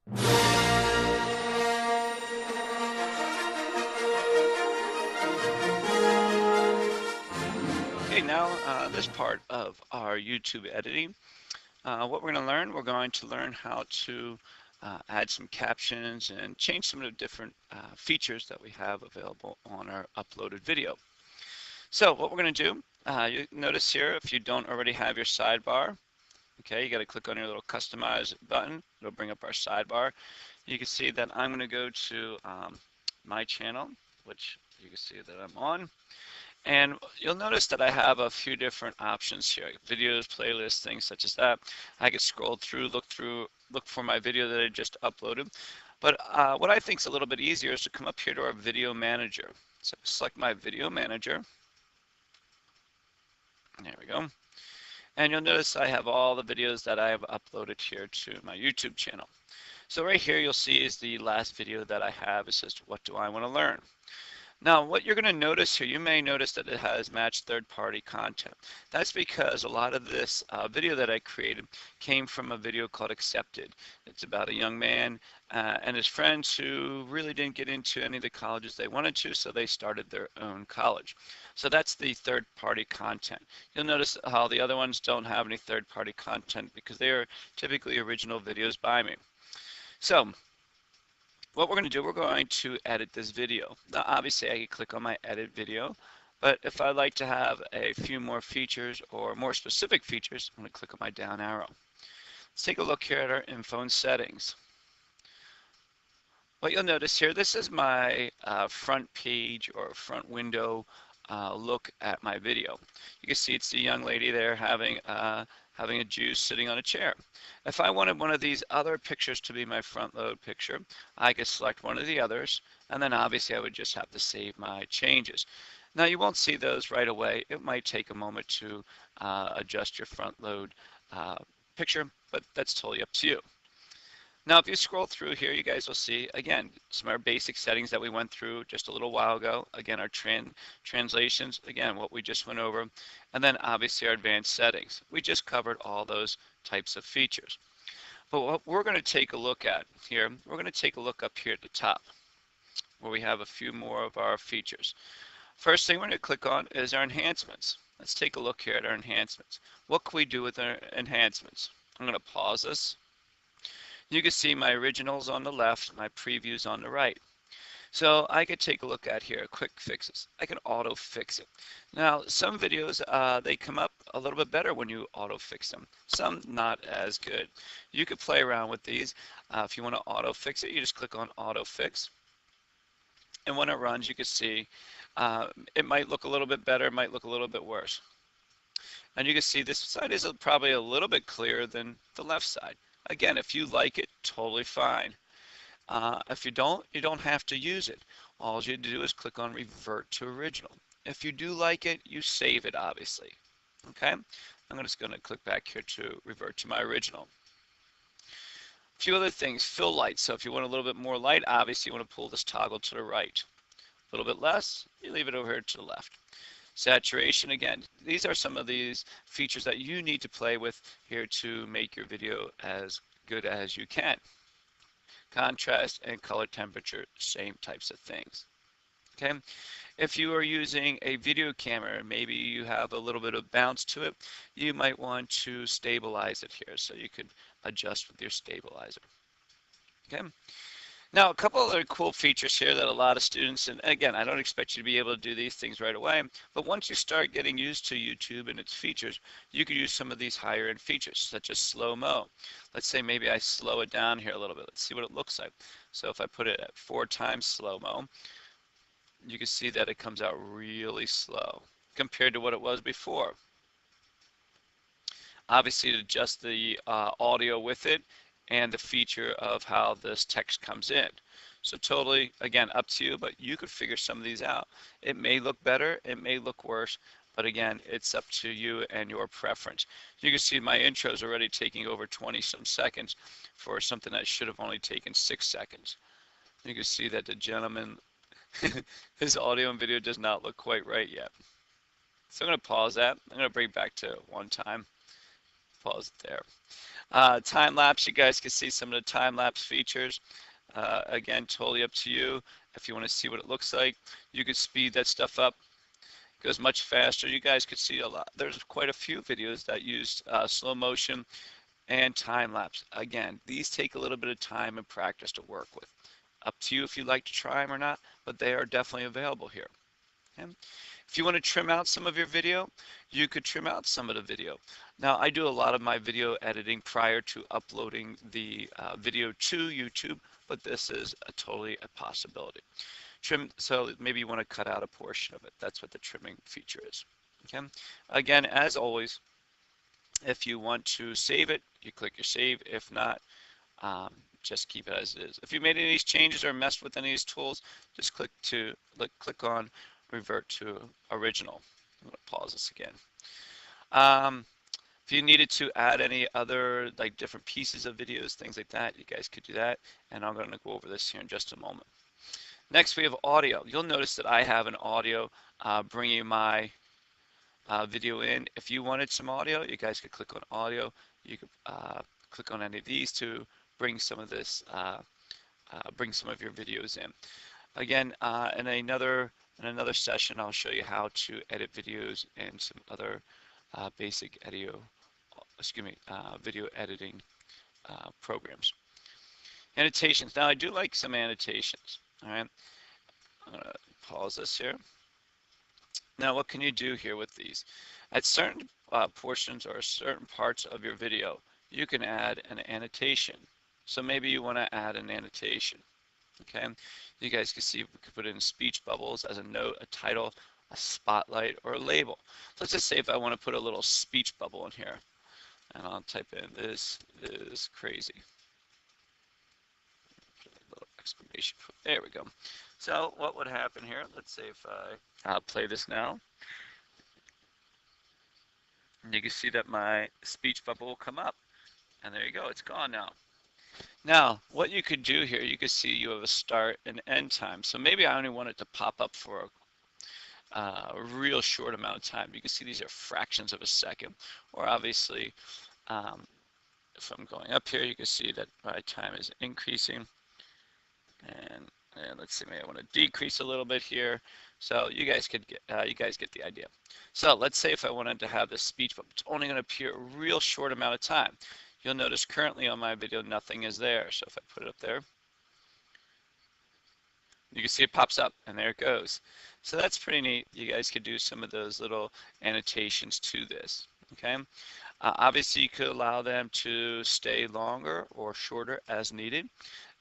Okay, now this part of our YouTube editing, what we're going to learn how to add some captions and change some of the different features that we have available on our uploaded video. So what we're going to do, you notice here if you don't already have your sidebar, okay, you got to click on your little customize button. It'll bring up our sidebar. You can see that I'm going to go to my channel, which you can see that I'm on. And you'll notice that I have a few different options here, videos, playlists, things such as that. I can scroll through, look for my video that I just uploaded. But what I think is a little bit easier is to come up here to our video manager. So select my video manager. There we go. And you'll notice I have all the videos that I have uploaded here to my YouTube channel. So right here you'll see is the last video that I have. It says, what do I want to learn? Now, what you're going to notice here, you may notice that it has matched third-party content. That's because a lot of this video that I created came from a video called Accepted. It's about a young man and his friends who really didn't get into any of the colleges they wanted to, so they started their own college. So that's the third-party content. You'll notice how the other ones don't have any third-party content because they are typically original videos by me. So what we're going to do, we're going to edit this video. Now, obviously, I can click on my edit video, but if I'd like to have a few more features or more specific features, I'm going to click on my down arrow. Let's take a look here at our info and settings. What you'll notice here, this is my front page or front window look at my video. You can see it's the young lady there having a juice sitting on a chair. If I wanted one of these other pictures to be my front load picture, I could select one of the others, and then obviously I would just have to save my changes. Now you won't see those right away. It might take a moment to adjust your front load picture, but that's totally up to you. Now, if you scroll through here, you guys will see, again, some of our basic settings that we went through just a little while ago. Again, our translations, again, what we just went over. And then, obviously, our advanced settings. We just covered all those types of features. But what we're going to take a look at here, we're going to take a look up here at the top, where we have a few more of our features. First thing we're going to click on is our enhancements. Let's take a look here at our enhancements. What can we do with our enhancements? I'm going to pause this. You can see my originals on the left, my previews on the right. So I could take a look at here, quick fixes. I can auto fix it. Now, some videos, they come up a little bit better when you auto fix them. Some not as good. You could play around with these. If you want to auto fix it, you just click on auto fix. And when it runs, you can see it might look a little bit better, it might look a little bit worse. And you can see this side is probably a little bit clearer than the left side. Again, if you like it, totally fine. If you don't have to use it. All you do is click on Revert to Original. If you do like it, you save it, obviously. Okay? I'm just going to click back here to Revert to my original. A few other things, fill light. So if you want a little bit more light, obviously you want to pull this toggle to the right. A little bit less, you leave it over here to the left. Saturation, again, these are some of these features that you need to play with here to make your video as good as you can. Contrast and color temperature, same types of things. Okay, if you are using a video camera, maybe you have a little bit of bounce to it, you might want to stabilize it here, so you could adjust with your stabilizer. Okay. Now, a couple other cool features here that a lot of students, and again, I don't expect you to be able to do these things right away, but once you start getting used to YouTube and its features, you could use some of these higher end features, such as slow-mo. Let's say maybe I slow it down here a little bit. Let's see what it looks like. So if I put it at 4 times slow-mo, you can see that it comes out really slow compared to what it was before. Obviously, to adjust the audio with it, and the feature of how this text comes in. So totally, again, up to you, but you could figure some of these out. It may look better, it may look worse, but again, it's up to you and your preference. You can see my intro is already taking over 20-some seconds for something that should have only taken 6 seconds. You can see that the gentleman, his audio and video does not look quite right yet. So I'm going to pause that. I'm going to bring it back to one time. Pause it there. Time lapse, you guys can see some of the time lapse features. Again, totally up to you. If you want to see what it looks like, you could speed that stuff up. It goes much faster. You guys could see a lot. There's quite a few videos that use slow motion and time lapse. Again, these take a little bit of time and practice to work with. Up to you if you like to try them or not, but they are definitely available here. Okay? If you want to trim out some of your video, you could trim out some of the video. Now, I do a lot of my video editing prior to uploading the video to YouTube, but this is totally a possibility. Trim, so maybe you want to cut out a portion of it. That's what the trimming feature is. Okay. Again, as always, if you want to save it, you click your save. If not, just keep it as it is. If you made any of these changes or messed with any of these tools, just click on revert to original. I'm going to pause this again. If you needed to add any other like different pieces of videos, things like that, you guys could do that. And I'm going to go over this here in just a moment. Next, we have audio. You'll notice that I have an audio bringing my video in. If you wanted some audio, you guys could click on audio. You could click on any of these to bring some of this, bring some of your videos in. Again, in another session, I'll show you how to edit videos and some other basic video editing programs. Annotations. Now, I do like some annotations. All right, I'm gonna pause this here. Now, what can you do here with these? At certain portions or certain parts of your video, you can add an annotation. So maybe you want to add an annotation. Okay, you guys can see we could put in speech bubbles as a note, a title, a spotlight, or a label. So let's just say if I want to put a little speech bubble in here, and I'll type in "this is crazy." Put a little exclamation point. There we go. So what would happen here? Let's say if I play this now, and you can see that my speech bubble will come up, and there you go. It's gone now. Now, what you could do here, you can see you have a start and end time. So maybe I only want it to pop up for a real short amount of time. You can see these are fractions of a second. Or obviously, if I'm going up here, you can see that my time is increasing. And let's see, maybe I want to decrease a little bit here. So you guys get the idea. So let's say if I wanted to have this speech bubble, it's only going to appear a real short amount of time. You'll notice currently on my video nothing is there. So if I put it up there, you can see it pops up and there it goes. So that's pretty neat. You guys could do some of those little annotations to this. Okay. Obviously, you could allow them to stay longer or shorter as needed.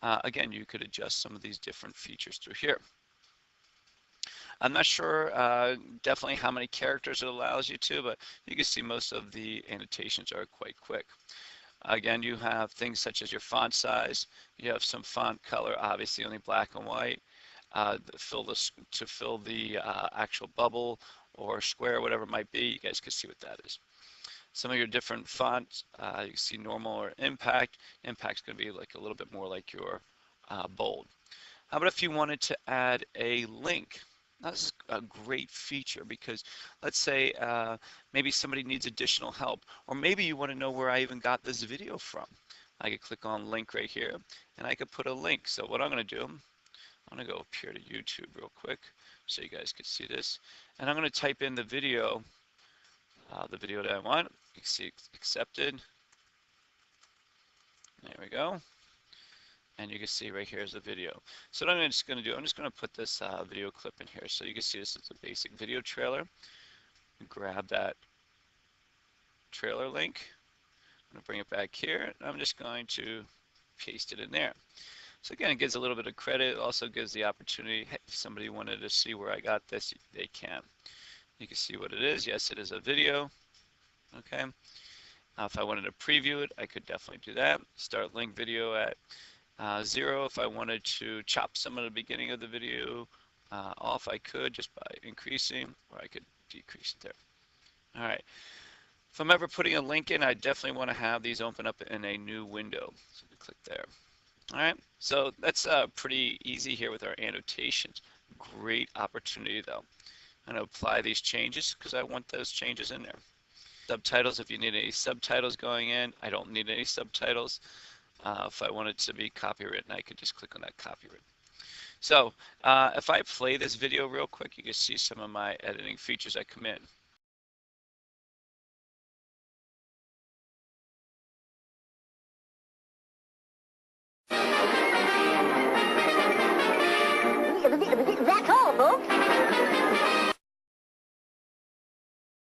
Again, you could adjust some of these different features through here. I'm not sure definitely how many characters it allows you to, but you can see most of the annotations are quite quick. Again, you have things such as your font size. You have some font color, obviously only black and white, to fill the actual bubble or square, whatever it might be. You guys can see what that is. Some of your different fonts, you can see normal or impact. Impact's going to be like a little bit more like your bold. How about if you wanted to add a link? Now, this is a great feature because let's say maybe somebody needs additional help, or maybe you want to know where I even got this video from. I could click on link right here and I could put a link. So what I'm going to do, I'm going to go up here to YouTube real quick so you guys can see this. And I'm going to type in the video that I want. You can see accepted. There we go. And you can see right here is the video. So what I'm just going to do, I'm just going to put this video clip in here. So you can see this is a basic video trailer. Grab that trailer link. I'm going to bring it back here. And I'm just going to paste it in there. So again, it gives a little bit of credit. It also gives the opportunity, hey, if somebody wanted to see where I got this, they can. You can see what it is. Yes, it is a video. Okay. If I wanted to preview it, I could definitely do that. Start link video at 0. If I wanted to chop some of the beginning of the video off, I could just by increasing, or I could decrease it there. All right. If I'm ever putting a link in, I definitely want to have these open up in a new window. So click there. All right. So that's pretty easy here with our annotations. Great opportunity though. I'm going to apply these changes because I want those changes in there. Subtitles, if you need any subtitles going in. I don't need any subtitles. If I wanted to be copywritten, I could just click on that copywritten. So if I play this video real quick, you can see some of my editing features that come in. That's all, folks.